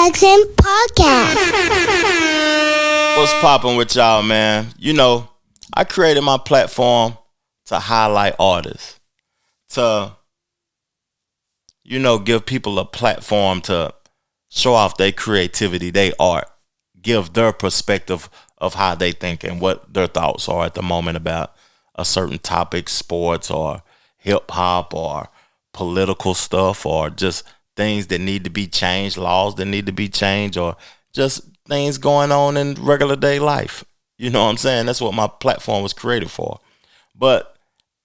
Jackson Podcast. What's poppin' with y'all, man? You know, I created my platform to highlight artists, to, give people a platform to show off their creativity, their art, give their perspective of how they think and what their thoughts are at the moment about a certain topic, sports or hip hop or political stuff or just things that need to be changed, laws that need to be changed, or just things going on in regular day life. You know what I'm saying? That's what my platform was created for. But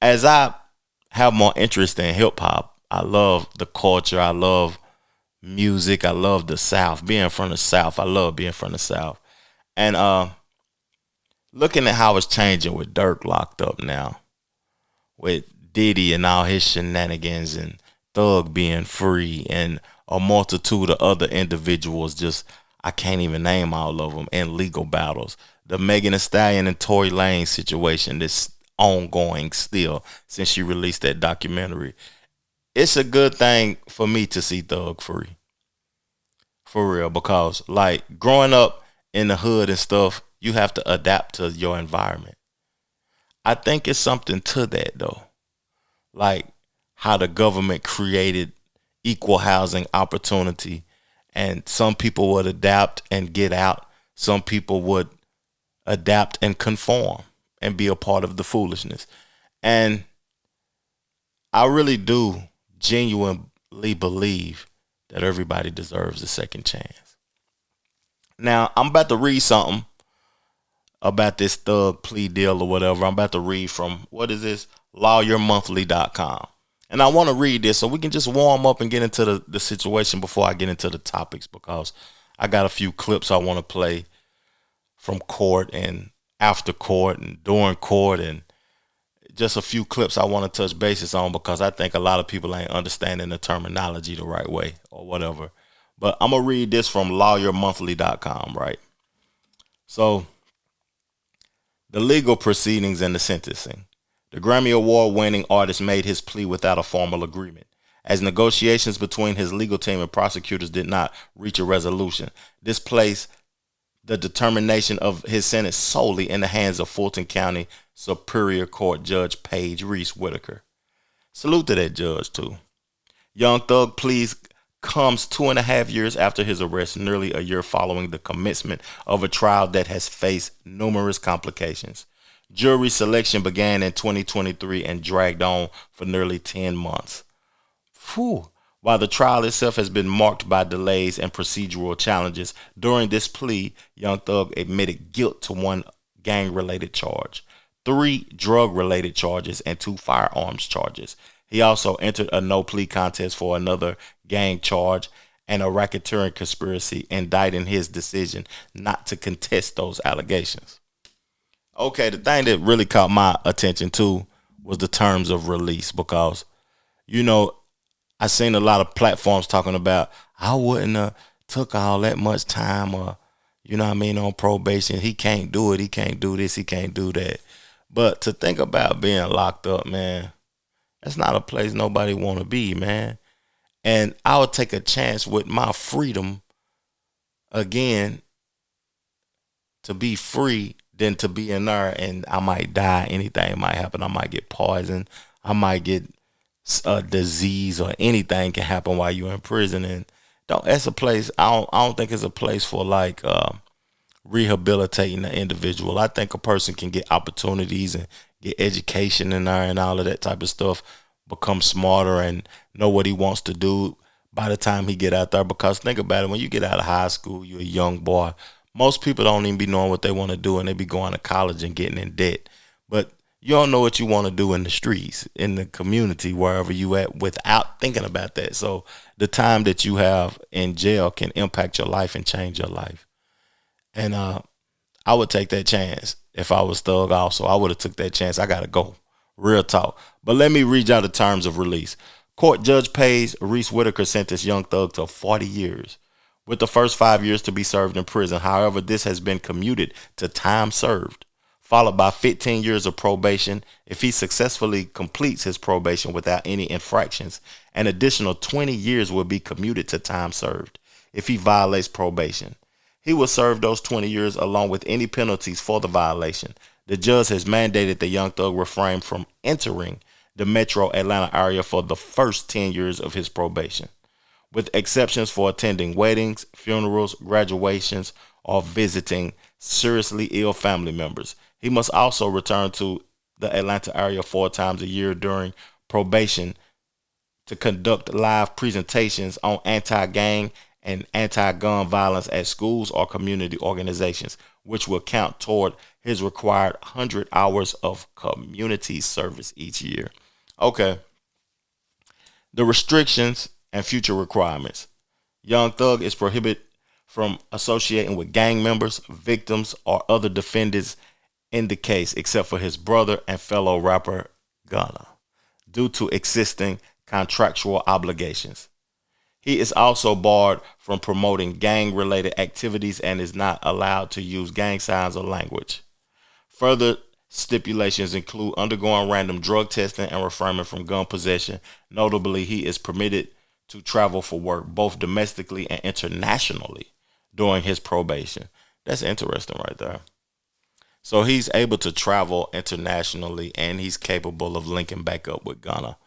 as I have more interest in hip hop, I love the culture. I love music. I love the South. Being from the South, I love being from the South. And looking at how it's changing with Dirk locked up now, with Diddy and all his shenanigans, and Thug being free, and a multitude of other individuals, just I can't even name all of them, in legal battles. The Megan Thee Stallion and Tory Lanez situation that's ongoing still since she released that documentary. It's a good thing for me to see Thug free. For real, because like growing up in the hood and stuff, you have to adapt to your environment. I think it's something to that though. Like how the government created equal housing opportunity, and some people would adapt and get out. Some people would adapt and conform and be a part of the foolishness. And I really do genuinely believe that everybody deserves a second chance. Now, I'm about to read something about this Thug plea deal or whatever. I'm about to read from, what is this? LawyerMonthly.com. And I want to read this so we can just warm up and get into the situation before I get into the topics, because I got a few clips I want to play from court and after court and during court, and just a few clips I want to touch bases on, because I think a lot of people ain't understanding the terminology the right way or whatever. But I'm going to read this from LawyerMonthly.com, right? So, the legal proceedings and the sentencing. The Grammy Award-winning artist made his plea without a formal agreement, as negotiations between his legal team and prosecutors did not reach a resolution. This placed the determination of his sentence solely in the hands of Fulton County Superior Court Judge Paige Reese Whitaker. Salute to that judge, too. Young Thug pleas comes 2.5 years after his arrest, nearly a year following the commencement of a trial that has faced numerous complications. Jury selection began in 2023 and dragged on for nearly 10 months. While the trial itself has been marked by delays and procedural challenges, during this plea, Young Thug admitted guilt to one gang-related charge, 3 drug-related charges, and 2 firearms charges. He also entered a no-plea contest for another gang charge and a racketeering conspiracy, indicting his decision not to contest those allegations. Okay, the thing that really caught my attention too was the terms of release, because, I seen a lot of platforms talking about, I wouldn't have took all that much time, or, on probation. He can't do it. He can't do this. He can't do that. But to think about being locked up, man, that's not a place nobody want to be, man. And I would take a chance with my freedom again to be free than to be in there and I might die. Anything might happen. I might get poisoned. I might get a disease, or anything can happen while you're in prison. And that's a place. I don't think it's a place for like rehabilitating the individual. I think a person can get opportunities and get education in there and all of that type of stuff, become smarter and know what he wants to do by the time he get out there. Because think about it, when you get out of high school, you're a young boy. Most people don't even be knowing what they want to do, and they be going to college and getting in debt. But you don't know what you want to do in the streets, in the community, wherever you at, without thinking about that. So the time that you have in jail can impact your life and change your life. And I would take that chance if I was Thug. Also, I would have took that chance. I gotta go, real talk. But let me read out the terms of release. Court Judge Paige Reese Whitaker sentenced Young Thug to 40 years, with the first 5 years to be served in prison. However, this has been commuted to time served, followed by 15 years of probation. If he successfully completes his probation without any infractions, an additional 20 years will be commuted to time served. if he violates probation. He will serve those 20 years along with any penalties for the violation. The judge has mandated the young thug refrain from entering the metro Atlanta area for the first 10 years of his probation, with exceptions for attending weddings, funerals, graduations, or visiting seriously ill family members. He must also return to the Atlanta area 4 times a year during probation to conduct live presentations on anti gang and anti gun violence at schools or community organizations, which will count toward his required 100 hours of community service each year. Okay, the restrictions and future requirements. Young Thug is prohibited from associating with gang members, victims, or other defendants in the case, except for his brother and fellow rapper Gunna, due to existing contractual obligations. He is also barred from promoting gang related activities and is not allowed to use gang signs or language. Further stipulations include undergoing random drug testing and refraining from gun possession. Notably, he is permitted to travel for work both domestically and internationally during his probation. That's interesting right there. So he's able to travel internationally and he's capable of linking back up with Ghana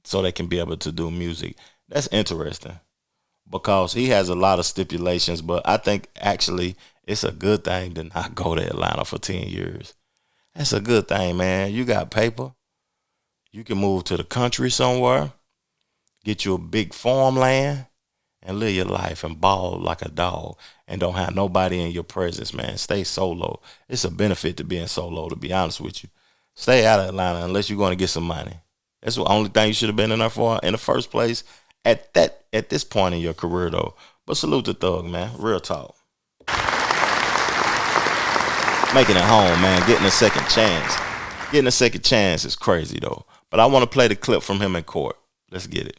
so they can be able to do music. That's interesting because he has a lot of stipulations, but I think actually it's a good thing to not go to Atlanta for 10 years. That's a good thing, man. You got paper. You can move to the country somewhere, get you a big farmland, and live your life and ball like a dog and don't have nobody in your presence, man. Stay solo. It's a benefit to being solo, to be honest with you. Stay out of Atlanta unless you're going to get some money. That's the only thing you should have been in there for in the first place at this point in your career, though. But salute the Thug, man. Real talk. Making it home, man. Getting a second chance. Getting a second chance is crazy, though. But I want to play the clip from him in court. Let's get it.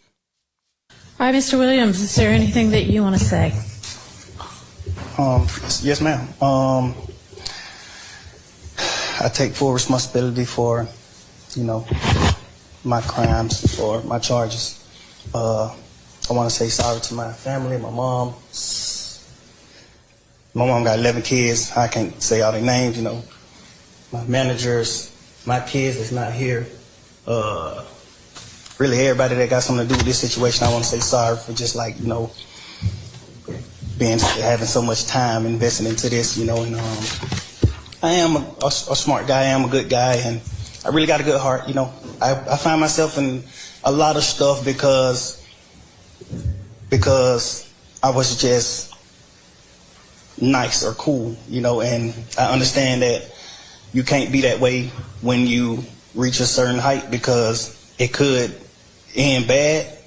All right, Mr. Williams, is there anything that you want to say? Yes, ma'am. I take full responsibility for, my crimes or my charges. I want to say sorry to my family, my mom. My mom got 11 kids. I can't say all their names, My managers, my kids that's not here. Really everybody that got something to do with this situation, I want to say sorry for just having so much time investing into this, and I am a smart guy, I am a good guy, and I really got a good heart, I find myself in a lot of stuff because I was just nice or cool, and I understand that you can't be that way when you reach a certain height because it could end bad,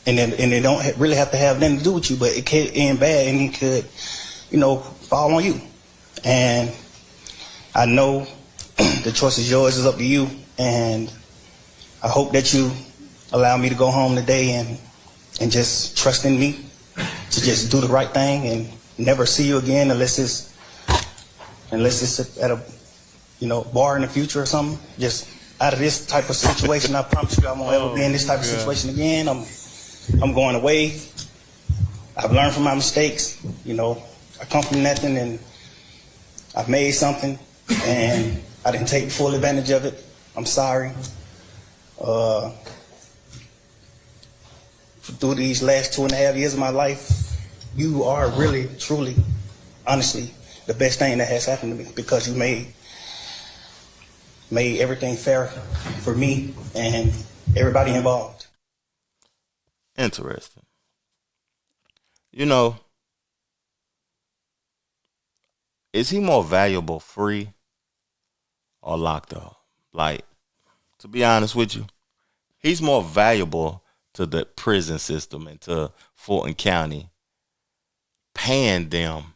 and it don't really have to have nothing to do with you, but it could end bad and it could, fall on you. And I know the choice is yours, it's up to you, and I hope that you allow me to go home today and just trust in me to just do the right thing and never see you again unless it's at a bar in the future or something. Just out of this type of situation, I promise you I won't ever be in this type of situation again. I'm going away. I've learned from my mistakes. I come from nothing and I've made something and I didn't take full advantage of it. I'm sorry. Through these last 2.5 years of my life, you are really, truly, honestly, the best thing that has happened to me because you made everything fair for me and everybody involved. Interesting. Is he more valuable free or locked up? Like, to be honest with you, he's more valuable to the prison system and to Fulton County, paying them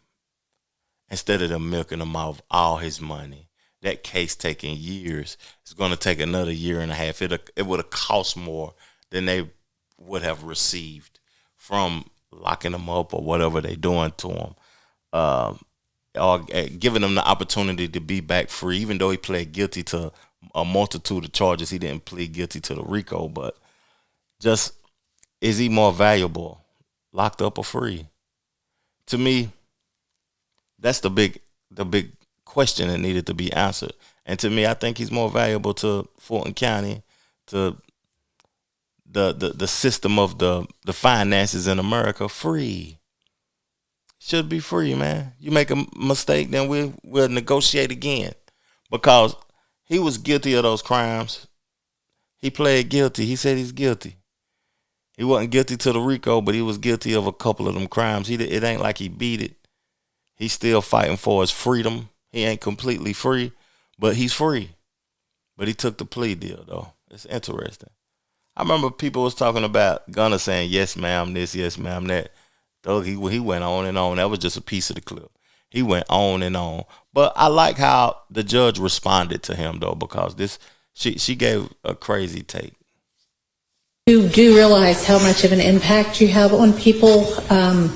instead of them milking him off all his money. That case taking years. It's going to take another year and a half. It would have cost more than they would have received from locking him up or whatever they're doing to him. Or giving him the opportunity to be back free, even though he pled guilty to a multitude of charges. He didn't plead guilty to the RICO, but just, is he more valuable locked up or free? to me, that's the big question that needed to be answered. And to me, I think he's more valuable to Fulton County, to the system of the finances in America. Free. Should be free, man. You make a mistake, then we'll negotiate again. Because he was guilty of those crimes. He pled guilty. He said he's guilty. He wasn't guilty to the RICO, but he was guilty of a couple of them crimes. It ain't like he beat it. He's still fighting for his freedom. He ain't completely free, but he's free. But he took the plea deal, though. It's interesting. I remember people was talking about Gunna saying, yes, ma'am, this, yes, ma'am, that. Though he went on and on. That was just a piece of the clip. He went on and on. But I like how the judge responded to him, though, because she gave a crazy take. You do realize how much of an impact you have on people. I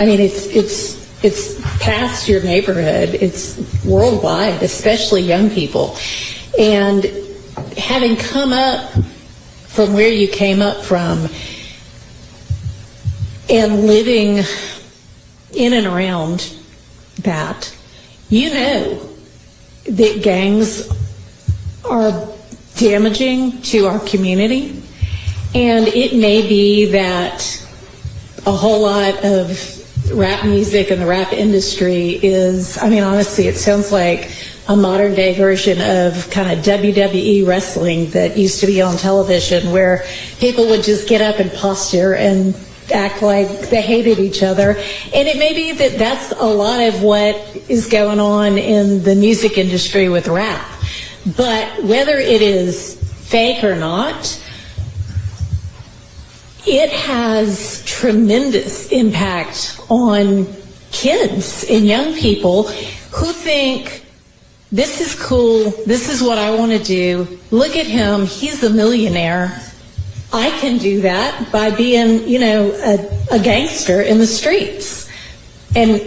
mean, it's past your neighborhood. It's worldwide, especially young people. And having come up from where you came up from and living in and around that, you know that gangs are damaging to our community. And it may be that a whole lot of rap music and the rap industry is, I mean, honestly, it sounds like a modern day version of kind of WWE wrestling that used to be on television, where people would just get up and posture and act like they hated each other. And it may be that that's a lot of what is going on in the music industry with rap. But whether it is fake or not, it has tremendous impact on kids and young people who think, this is cool, this is what I want to do. Look at him, he's a millionaire. I can do that by being, a gangster in the streets. And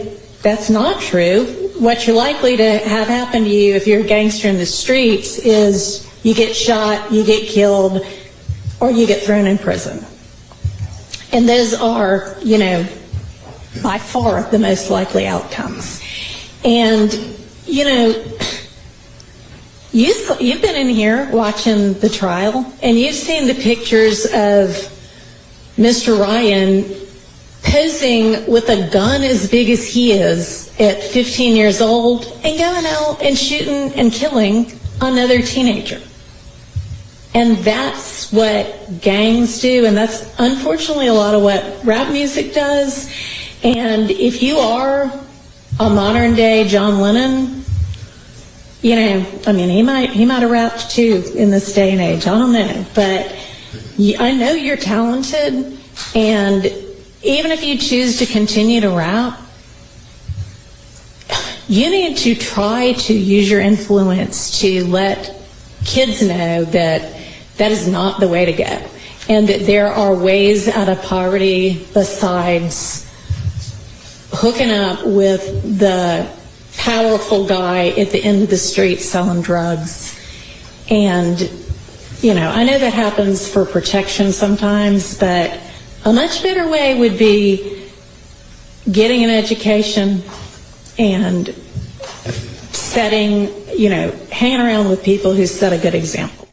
that's not true. What you're likely to have happen to you if you're a gangster in the streets is you get shot, you get killed, or you get thrown in prison. And those are, by far the most likely outcomes. And, you've been in here watching the trial, and you've seen the pictures of Mr. Ryan posing with a gun as big as he is at 15 years old and going out and shooting and killing another teenager. And that's what gangs do, and that's unfortunately a lot of what rap music does. And if you are a modern day John Lennon, he might have rapped too in this day and age. I don't know, but I know you're talented, and even if you choose to continue to rap, you need to try to use your influence to let kids know that that is not the way to go, and that there are ways out of poverty besides hooking up with the powerful guy at the end of the street selling drugs. And, I know that happens for protection sometimes, but a much better way would be getting an education and hanging around with people who set a good example.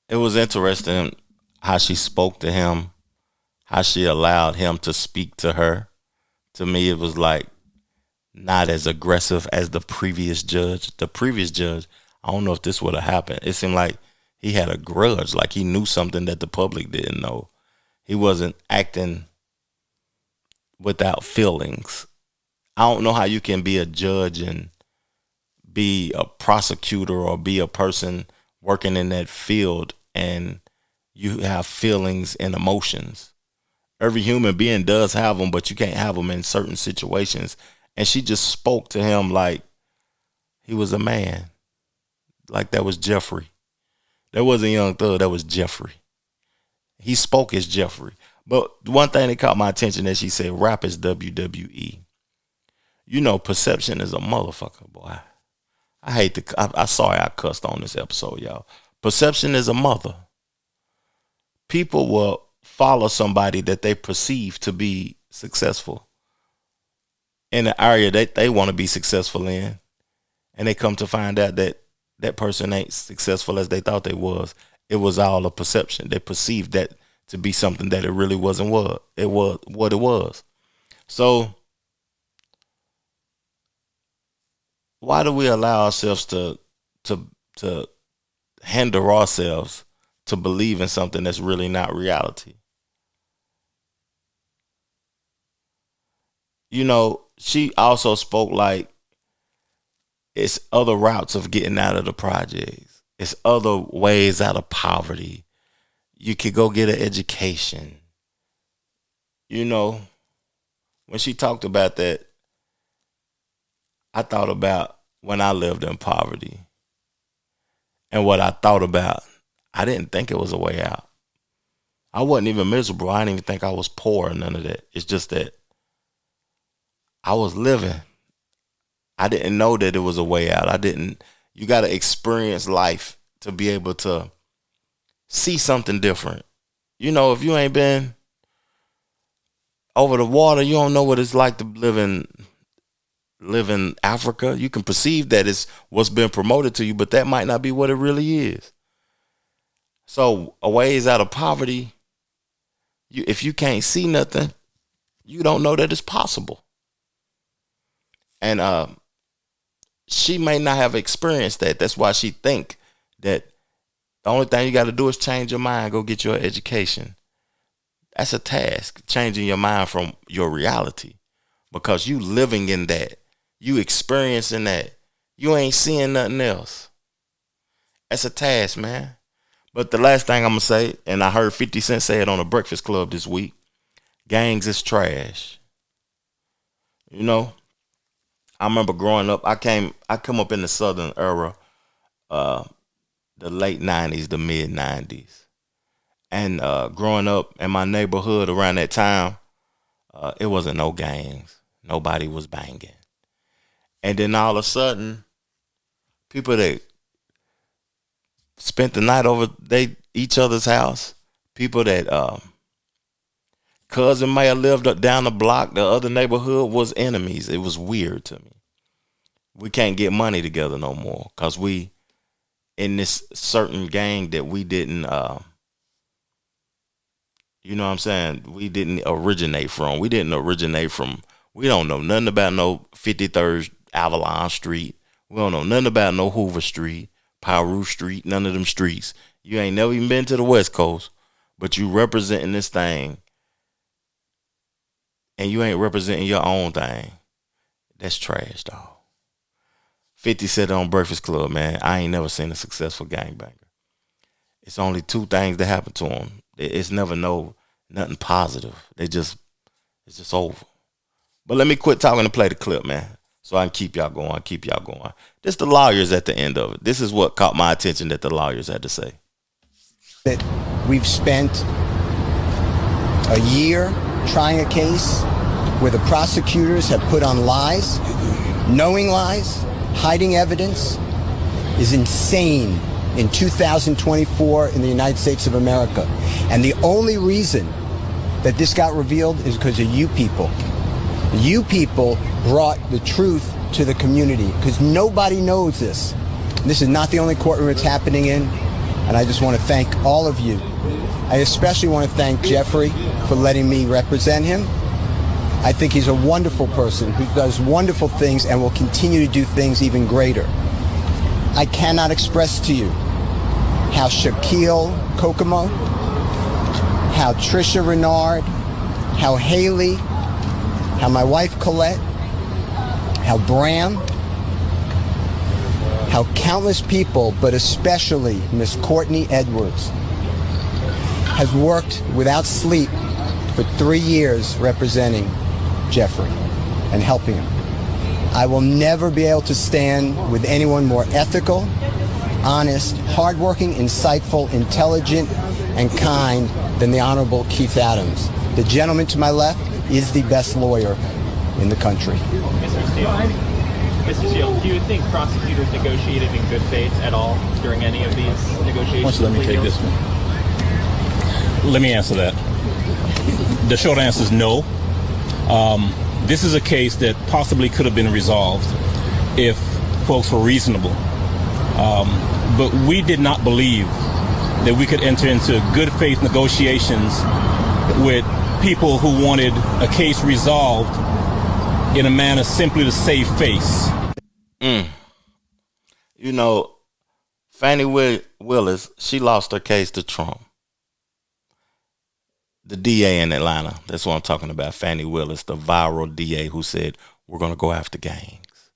It was interesting how she spoke to him, how she allowed him to speak to her. To me, it was like not as aggressive as the previous judge. The previous judge, I don't know if this would have happened. It seemed like he had a grudge, like he knew something that the public didn't know. He wasn't acting without feelings. I don't know how you can be a judge and be a prosecutor or be a person working in that field and you have feelings and emotions. Every human being does have them, but you can't have them in certain situations. And she just spoke to him like he was a man. Like that was Jeffrey. That wasn't Young Thug, that was Jeffrey. He spoke as Jeffrey. But one thing that caught my attention is she said rap is WWE. Perception is a motherfucker, boy. I'm sorry I cussed on this episode, y'all. Perception is a mother. People will follow somebody that they perceive to be successful in the area that they want to be successful in, and they come to find out that that person ain't successful as they thought they was. It was all a perception. They perceived that to be something that it really wasn't. What it was. So why do we allow ourselves to hinder ourselves to believe in something that's really not reality? You know, she also spoke like it's other routes of getting out of the projects. It's other ways out of poverty. You could go get an education. You know, when she talked about that, I thought about when I lived in poverty. And what I thought about, I didn't think it was a way out. I wasn't even miserable. I didn't even think I was poor or none of that. It's just that I was living. I didn't know that it was a way out. You got to experience life to be able to see something different. You know, if you ain't been over the water, you don't know what it's like to live in Africa. You can perceive that it's what's been promoted to you, but that might not be what it really is. So a ways out of poverty, if you can't see nothing, you don't know that it's possible. And she may not have experienced that. That's why she think that the only thing you got to do is change your mind, go get your education. That's a task, changing your mind from your reality, because you living in that, you experiencing that, you ain't seeing nothing else. That's a task, man. But the last thing I'm gonna say, and I heard 50 Cent say it on the Breakfast Club this week, gangs is trash. You know, I remember growing up, I come up in the Southern era, the late 90s, the mid 90s. And growing up in my neighborhood around that time, it wasn't no gangs. Nobody was banging. And then all of a sudden, people that spent the night over each other's house, people that cousin may have lived up down the block, the other neighborhood was enemies. It was weird to me. We can't get money together no more because we in this certain gang that we didn't, you know what I'm saying? We didn't originate from. We don't know nothing about no 53rd Avalon Street. We don't know nothing about no Hoover Street, Piru Street, none of them streets. You ain't never even been to the West Coast, but you representing this thing and you ain't representing your own thing. That's trash, dog. 50 said it on Breakfast Club, man. I ain't never seen a successful gangbanger. It's only two things that happen to them. It's never nothing positive. It's just over. But let me quit talking and play the clip, man, so I can keep y'all going. This the lawyers at the end of it. This is what caught my attention that the lawyers had to say. That we've spent a year trying a case where the prosecutors have put on lies, knowing lies, hiding evidence, is insane in 2024 in the United States of America. And the only reason that this got revealed is because of you people. You people brought the truth to the community because nobody knows this. This is not the only courtroom it's happening in, and I just want to thank all of you. I especially want to thank Jeffrey for letting me represent him. I think he's a wonderful person who does wonderful things and will continue to do things even greater. I cannot express to you how Shaquille Kokomo, how Trisha Renard, how Haley, how my wife Colette, how Bram, how countless people, but especially Miss Courtney Edwards, has worked without sleep for 3 years representing Jeffrey and helping him. I will never be able to stand with anyone more ethical, honest, hardworking, insightful, intelligent, and kind than the Honorable Keith Adams. The gentleman to my left is the best lawyer in the country. Mr. Shields, do you think prosecutors negotiated in good faith at all during any of these negotiations? Let me take this one. Let me answer that. The short answer is no. This is a case that possibly could have been resolved if folks were reasonable. But we did not believe that we could enter into good faith negotiations with people who wanted a case resolved in a manner simply to save face. You know, Fannie Willis, she lost her case to Trump. The DA in Atlanta, that's what I'm talking about. Fannie Willis, the viral DA who said, we're going to go after gangs.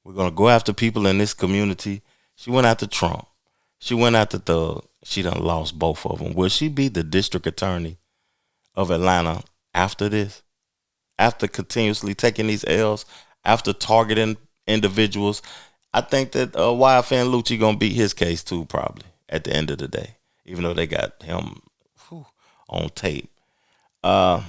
We're going to go after people in this community. She went after Trump. She went after Thug. She done lost both of them. Will she be the district attorney of Atlanta after this? After continuously taking these L's? After targeting individuals? I think that YFN Lucci going to beat his case too, probably, at the end of the day. Even though they got him on tape. I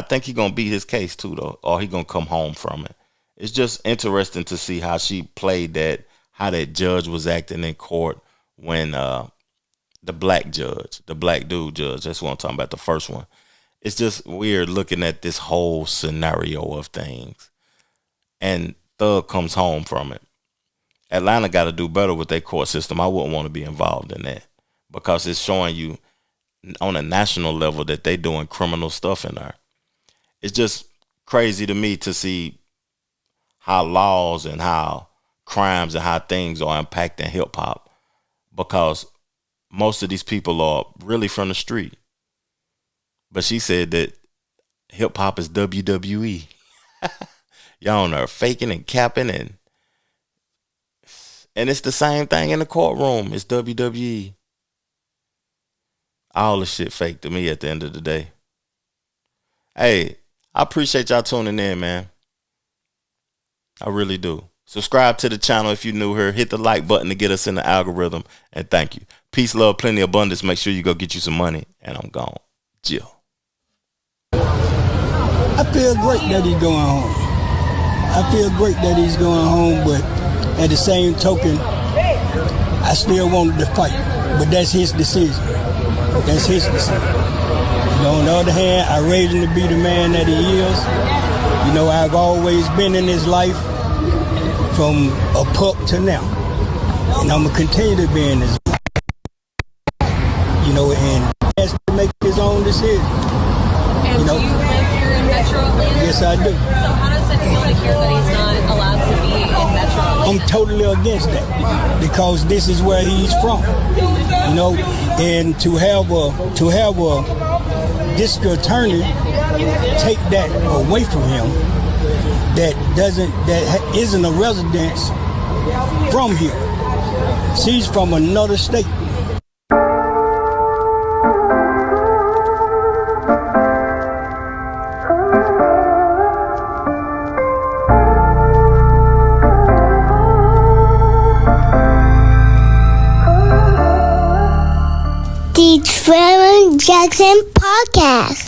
think he going to beat his case too, though. Or he going to come home from it. It's just interesting to see how she played that, how that judge was acting in court when the black judge, the black dude judge, that's what I'm talking about, the first one. It's just weird looking at this whole scenario of things. And Thug comes home from it. Atlanta got to do better with their court system. I wouldn't want to be involved in that because it's showing you on a national level that they doing criminal stuff in there. It's just crazy to me to see how laws and how crimes and how things are impacting hip hop because most of these people are really from the street. But she said that hip hop is WWE. Y'all are faking and capping and it's the same thing in the courtroom. It's WWE. All the shit fake to me at the end of the day. Hey, I appreciate y'all tuning in, man. I really do. Subscribe to the channel if you're new here. Hit the like button to get us in the algorithm. And thank you. Peace, love, plenty, abundance. Make sure you go get you some money. And I'm gone. Jill. I feel great that he's going home. I feel great that he's going home, but at the same token, I still wanted to fight. But that's his decision. That's his decision. You know, on the other hand, I raised him to be the man that he is. You know, I've always been in his life from a pup to now. And I'm going to continue to be in his life. You know, and he has to make his own decision. And you know, do you live here in Metro Atlanta? Yes, I do. So how does it feel to hear that he's not allowed to be in Metro Atlanta? I'm totally against that because this is where he's from. You know, and to have a district attorney take that away from him that isn't a resident from here. She's from another state. The Trevor Jackson Podcast.